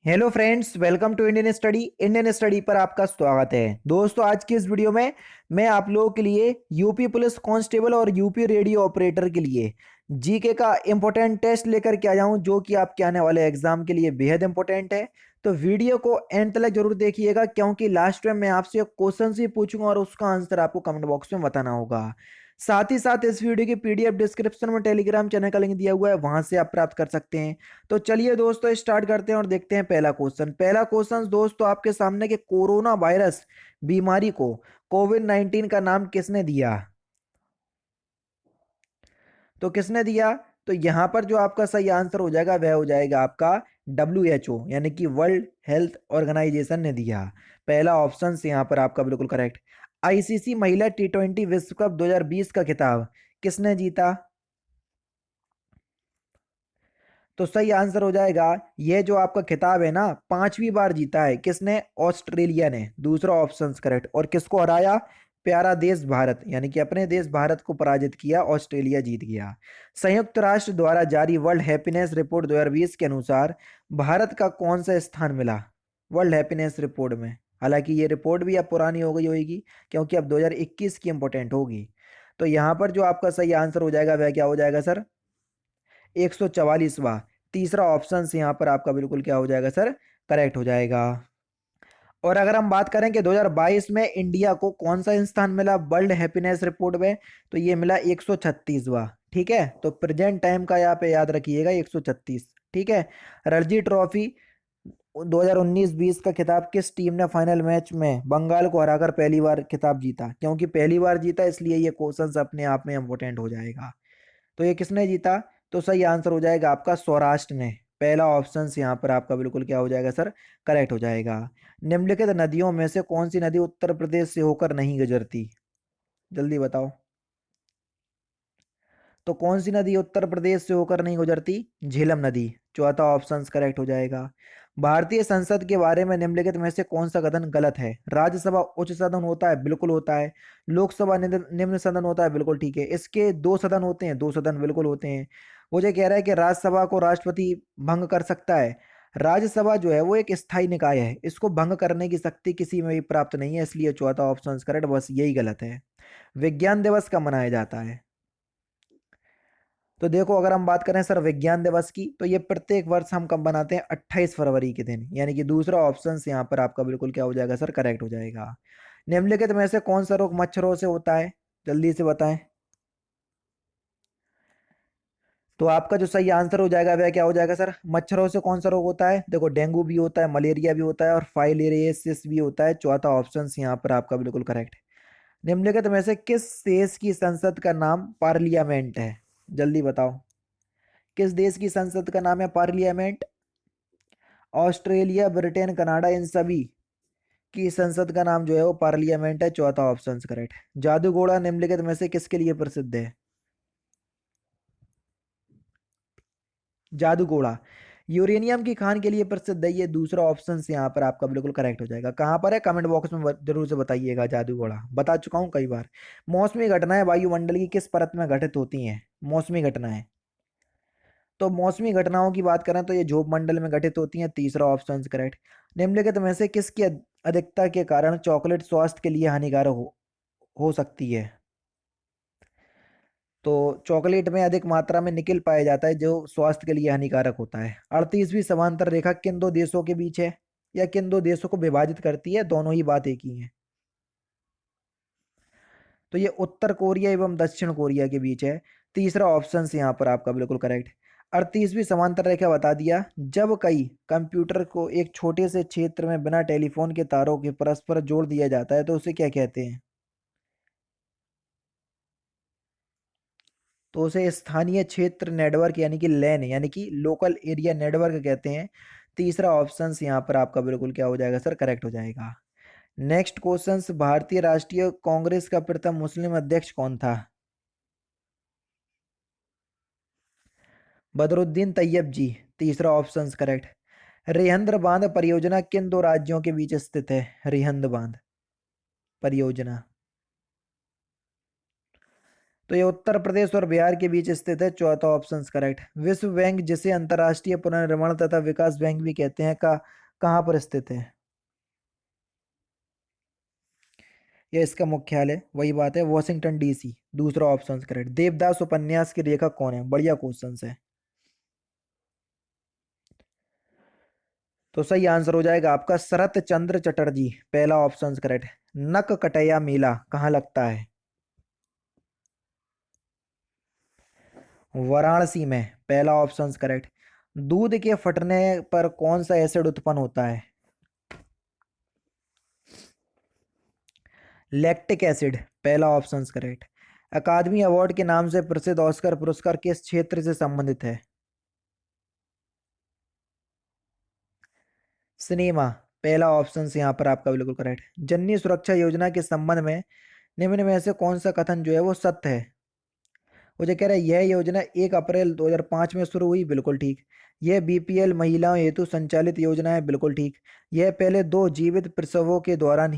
Hello friends, welcome to Indian study पर आपका स्वागत है। दोस्तों, आज की इस वीडियो में मैं आप लोगों के लिए यूपी पुलिस कांस्टेबल और यूपी रेडियो ऑपरेटर के लिए जीके का इंपॉर्टेंट टेस्ट लेकर के आया हूं, जो कि आपके आने वाले एग्जाम के लिए बेहद इंपॉर्टेंट है। तो वीडियो को एंड तक जरूर देखिएगा, क्योंकि लास्ट में मैं आपसे क्वेश्चन ही पूछूंगा और उसका आंसर आपको कमेंट बॉक्स में बताना होगा। साथ ही साथ इस वीडियो की पीडीएफ डिस्क्रिप्शन में टेलीग्राम चैनल का लिंक दिया हुआ है, वहां से आप प्राप्त कर सकते हैं। तो चलिए दोस्तों, स्टार्ट करते हैं और देखते हैं पहला क्वेश्चन दोस्तों आपके सामने, कि कोरोना वायरस बीमारी को कोविड 19 का नाम किसने दिया? तो किसने दिया? तो यहां पर जो आपका सही आंसर हो जाएगा वह हो जाएगा आपका WHO, यानी कि वर्ल्ड हेल्थ ऑर्गेनाइजेशन ने दिया। पहला ऑप्शन से यहां पर आपका बिल्कुल करेक्ट। आईसीसी महिला T20 विश्व कप 2020 का खिताब किसने जीता? तो सही आंसर हो जाएगा, ये जो आपका खिताब है ना, 5वीं बार जीता है। किसने? ऑस्ट्रेलिया ने। दूसरा ऑप्शन करेक्ट। और किसको हराया? प्यारा देश भारत, यानी कि अपने देश भारत को पराजित किया, ऑस्ट्रेलिया जीत गया। संयुक्त राष्ट्र द्वारा जारी वर्ल्ड हैप्पीनेस रिपोर्ट 2020 के अनुसार भारत का कौन सा स्थान मिला वर्ल्ड हैप्पीनेस रिपोर्ट में? हालांकि ये रिपोर्ट भी अब पुरानी हो गई होगी, क्योंकि अब 2021 की इंपॉर्टेंट होगी। तो यहाँ पर जो आपका सही आंसर हो जाएगा वह क्या हो जाएगा सर? 144वां। तीसरा ऑप्शन से यहाँ पर आपका बिल्कुल क्या हो जाएगा सर? करेक्ट हो जाएगा। और अगर हम बात करें कि 2022 में इंडिया को कौन सा स्थान मिला वर्ल्ड हैप्पीनेस रिपोर्ट में, तो ये मिला 136वां। ठीक है, तो प्रेजेंट टाइम का यहाँ पे याद रखिएगा 136। ठीक है। रणजी ट्रॉफी 2019-20 का खिताब किस टीम ने फाइनल मैच में बंगाल को हराकर पहली बार खिताब जीता? क्योंकि पहली बार जीता, इसलिए ये क्वेश्चन अपने आप में इंपॉर्टेंट हो जाएगा। तो ये किसने जीता? तो सही आंसर हो जाएगा आपका सौराष्ट्र ने। पहला ऑप्शन यहाँ पर आपका बिल्कुल क्या हो जाएगा सर? करेक्ट हो जाएगा। निम्नलिखित नदियों में से कौन सी नदी उत्तर प्रदेश से होकर नहीं गुजरती? जल्दी बताओ। तो कौन सी नदी उत्तर प्रदेश से होकर नहीं गुजरती? झेलम नदी। चौथा ऑप्शन करेक्ट हो जाएगा। भारतीय संसद के बारे में निम्नलिखित में से कौन सा कथन गलत है? राज्यसभा उच्च सदन होता है, बिल्कुल होता है। लोकसभा निम्न सदन होता है, बिल्कुल ठीक है। इसके दो सदन होते हैं, दो सदन बिल्कुल होते हैं। वो जो कह रहा है कि राज्यसभा को राष्ट्रपति भंग कर सकता है। राज्यसभा जो है वो एक स्थायी निकाय है, इसको भंग करने की शक्ति किसी में भी प्राप्त नहीं है, इसलिए चौथा ऑप्शन करेक्ट, बस यही गलत है। विज्ञान दिवस कब मनाया जाता है? तो देखो, अगर हम बात करें सर विज्ञान दिवस की, तो ये प्रत्येक वर्ष हम कब बनाते हैं? 28 फरवरी के दिन, यानी कि दूसरा ऑप्शन यहाँ पर आपका बिल्कुल क्या हो जाएगा सर? करेक्ट हो जाएगा। निम्नलिखित में से कौन सा रोग मच्छरों से होता है? जल्दी से बताएं। तो आपका जो सही आंसर हो जाएगा वह क्या हो जाएगा सर? मच्छरों से कौन सा रोग होता है? देखो, डेंगू भी होता है, मलेरिया भी होता है और फाइलेरियसिस भी होता है। चौथा ऑप्शन यहाँ पर आपका बिल्कुल करेक्ट है। निम्नलिखित में से किस देश की संसद का नाम पार्लियामेंट है? जल्दी बताओ। किस देश की संसद का नाम है पार्लियामेंट? ऑस्ट्रेलिया, ब्रिटेन, कनाडा, इन सभी की संसद का नाम जो है वो पार्लियामेंट है। चौथा ऑप्शन करेक्ट है। जादूगोड़ा निम्नलिखित में से किसके लिए प्रसिद्ध है? जादूगोड़ा यूरेनियम की खान के लिए प्रसिद्ध है। ये दूसरा ऑप्शन यहाँ पर आपका बिल्कुल करेक्ट हो जाएगा। कहाँ पर है? कमेंट बॉक्स में जरूर से बताइएगा। जादूगोड़ा बता चुका हूँ कई बार। मौसमी घटनाएं वायुमंडल की किस परत में घटित होती हैं? मौसमी घटनाएं। तो मौसमी घटनाओं की बात करें तो ये ध्रुव मंडल में घटित होती हैं। तीसरा ऑप्शन करेक्ट। निम्नलिखित में से किसकी अधिकता के कारण चॉकलेट स्वास्थ्य के लिए हानिकारक हो सकती है? तो चॉकलेट में अधिक मात्रा में निकेल पाया जाता है, जो स्वास्थ्य के लिए हानिकारक होता है। 38वीं समांतर रेखा किन दो देशों के बीच है, या किन दो देशों को विभाजित करती है? दोनों ही बात एक ही है। तो ये उत्तर कोरिया एवं दक्षिण कोरिया के बीच है। तीसरा ऑप्शन यहाँ पर आपका बिल्कुल करेक्ट। 38वीं समांतर रेखा बता दिया, जब कई कंप्यूटर को एक छोटे से क्षेत्र में बिना टेलीफोन के तारों के परस्पर जोड़ दिया जाता है, तो उसे क्या कहते हैं? तो उसे स्थानीय क्षेत्र नेटवर्क, यानी कि लैन, यानी कि लोकल एरिया नेटवर्क कहते हैं। तीसरा ऑप्शन यहाँ पर आपका बिल्कुल क्या हो जाएगा सर? करेक्ट हो जाएगा। नेक्स्ट क्वेश्चन, भारतीय राष्ट्रीय कांग्रेस का प्रथम मुस्लिम अध्यक्ष कौन था? बदरुद्दीन तैयब जी। तीसरा ऑप्शन करेक्ट। रिहंद बांध परियोजना किन दो राज्यों के बीच स्थित है? रिहंद बांध परियोजना। तो ये उत्तर प्रदेश और बिहार के बीच स्थित है, चौथा ऑप्शन करेक्ट। विश्व बैंक, जिसे अंतर्राष्ट्रीय पुनर्निर्माण तथा विकास बैंक भी कहते हैं, का कहाँ पर स्थित है? ये इसका मुख्यालय, वही बात है, वॉशिंगटन डीसी, दूसरा ऑप्शन करेक्ट। देवदास उपन्यास के लेखक कौन है? बढ़िया क्वेश्चन है। तो सही आंसर हो जाएगा आपका शरत चंद्र चटर्जी, पहला ऑप्शन करेक्ट। नक कटैया मेला कहाँ लगता है? वाराणसी में, पहला ऑप्शन करेक्ट। दूध के फटने पर कौन सा एसिड उत्पन्न होता है? लैक्टिक एसिड, पहला ऑप्शन करेक्ट। अकादमी अवार्ड के नाम से प्रसिद्ध ऑस्कर पुरस्कार किस क्षेत्र से संबंधित है? सिनेमा, पहला ऑप्शन यहाँ पर आपका बिल्कुल करेक्ट। जननी सुरक्षा योजना के संबंध में निम्न में से कौन सा कथन जो है वो सत्य है? मुझे कह रहा है यह योजना 1 अप्रैल 2005 में शुरू हुई, बिल्कुल ठीक। यह बीपीएल महिलाओं हेतु संचालित योजना है, बिल्कुल ठीक। यह पहले 2 जीवित प्रसवों के दौरान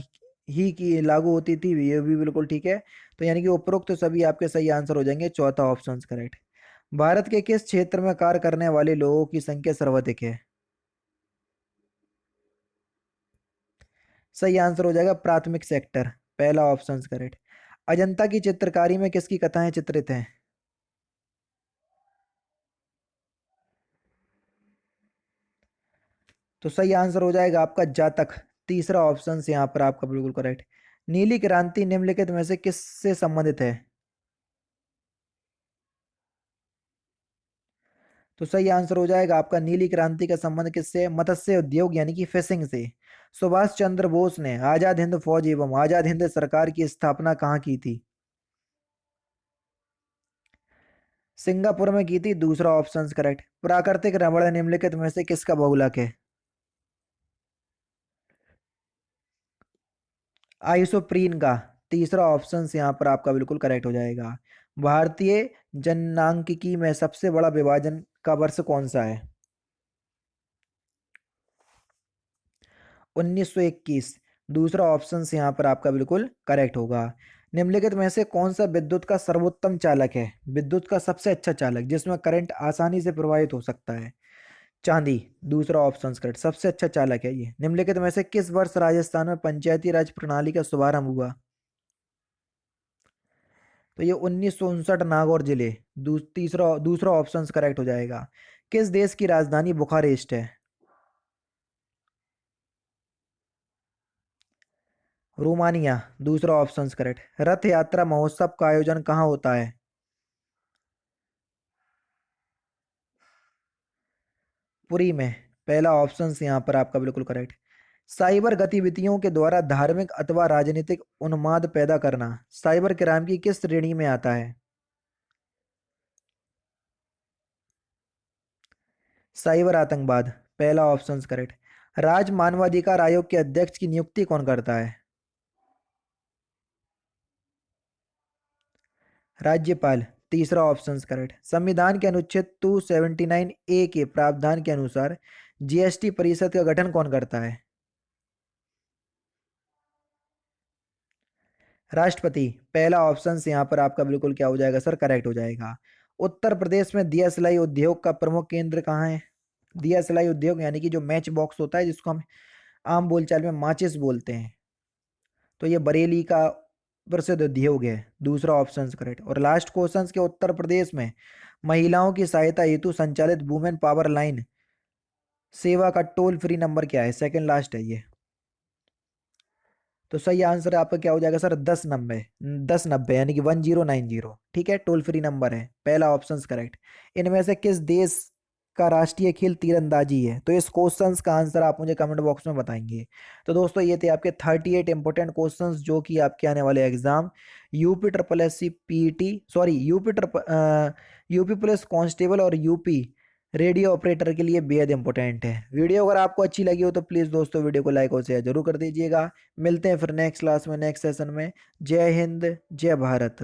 ही की लागू होती थी, ये भी बिल्कुल ठीक है। तो यानी कि उपरोक्त तो सभी आपके सही आंसर हो जाएंगे, चौथा ऑप्शन करेक्ट। भारत के किस क्षेत्र में कार्य करने वाले लोगों की संख्या सर्वाधिक है? सही आंसर हो जाएगा प्राथमिक सेक्टर, पहला ऑप्शन करेक्ट। अजंता की चित्रकारी में किसकी कथाएं चित्रित हैं? तो सही आंसर हो जाएगा आपका जातक, तीसरा ऑप्शन यहाँ पर आपका बिल्कुल करेक्ट। नीली क्रांति निम्नलिखित में से किससे संबंधित है? तो सही आंसर हो जाएगा आपका नीली क्रांति का संबंध किससे? मत्स्य उद्योग यानी कि फिशिंग से। सुभाष चंद्र बोस ने आजाद हिंद फौज एवं आजाद हिंद सरकार की स्थापना कहाँ की थी? सिंगापुर में की थी, दूसरा ऑप्शन करेक्ट। प्राकृतिक रबड़ निम्नलिखित में से किसका बहुलक है? आइसोप्रीन का, तीसरा ऑप्शन यहाँ पर आपका बिल्कुल करेक्ट हो जाएगा। भारतीय जननांकिकी में सबसे बड़ा विभाजन का वर्ष कौन सा है? 1921, दूसरा ऑप्शन यहाँ पर आपका बिल्कुल करेक्ट होगा। निम्नलिखित में से कौन सा विद्युत का सर्वोत्तम चालक है? विद्युत का सबसे अच्छा चालक जिसमें करंट आसानी से प्रवाहित हो सकता है? चांदी, दूसरा ऑप्शन करेक्ट, सबसे अच्छा चालक है ये। निम्नलिखित में से किस वर्ष राजस्थान में पंचायती राज प्रणाली का शुभारंभ हुआ? तो ये 1959, नागौर जिले। दूसरा ऑप्शन करेक्ट हो जाएगा। किस देश की राजधानी बुखारेस्ट है? रोमानिया, दूसरा ऑप्शन करेक्ट। रथ यात्रा महोत्सव का आयोजन कहाँ होता है? पुरी में, पहला ऑप्शन यहाँ पर आपका बिल्कुल करेक्ट। साइबर गतिविधियों के द्वारा धार्मिक अथवा राजनीतिक उन्माद पैदा करना साइबर क्राइम की किस श्रेणी में आता है? साइबर आतंकवाद, पहला ऑप्शन करेक्ट। राज्य मानवाधिकार आयोग के अध्यक्ष की नियुक्ति कौन करता है? राज्यपाल, तीसरा ऑप्शन करेक्ट। संविधान के अनुच्छेद 279A के प्रावधान के अनुसार जीएसटी परिषद का गठन कौन करता है? राष्ट्रपति, पहला ऑप्शन यहाँ पर आपका बिल्कुल क्या हो जाएगा सर? करेक्ट हो जाएगा। उत्तर प्रदेश में दिया सिलाई उद्योग का प्रमुख केंद्र कहाँ है? दिया सिलाई उद्योग यानी कि जो मैच बॉक्स होता है जिसको हम आम बोलचाल में माचिस बोलते हैं, तो ये बरेली का प्रसिद्ध उद्योग है, दूसरा ऑप्शन करेक्ट। और लास्ट क्वेश्चन के उत्तर प्रदेश में महिलाओं की सहायता हेतु संचालित वुमेन पावर लाइन सेवा का टोल फ्री नंबर क्या है? सेकंड लास्ट है ये। तो सही आंसर आपका क्या हो जाएगा सर? 1090, 1090 यानी कि 1090, ठीक है, टोल फ्री नंबर है, पहला ऑप्शन करेक्ट। इनमें से किस देश का राष्ट्रीय खेल तीरंदाजी है? तो इस क्वेश्चन का आंसर आप मुझे कमेंट बॉक्स में बताएंगे। तो दोस्तों ये थे आपके 38 इंपोर्टेंट क्वेश्चंस जो कि आपके आने वाले exam UP triple S C PT, sorry UP police constable और यूपी रेडियो ऑपरेटर के लिए बेहद इंपॉर्टेंट है। वीडियो अगर आपको अच्छी लगी हो तो प्लीज़ दोस्तों वीडियो को लाइक और शेयर जरूर कर दीजिएगा। मिलते हैं फिर नेक्स्ट क्लास में, नेक्स्ट सेशन में। जय हिंद, जय भारत।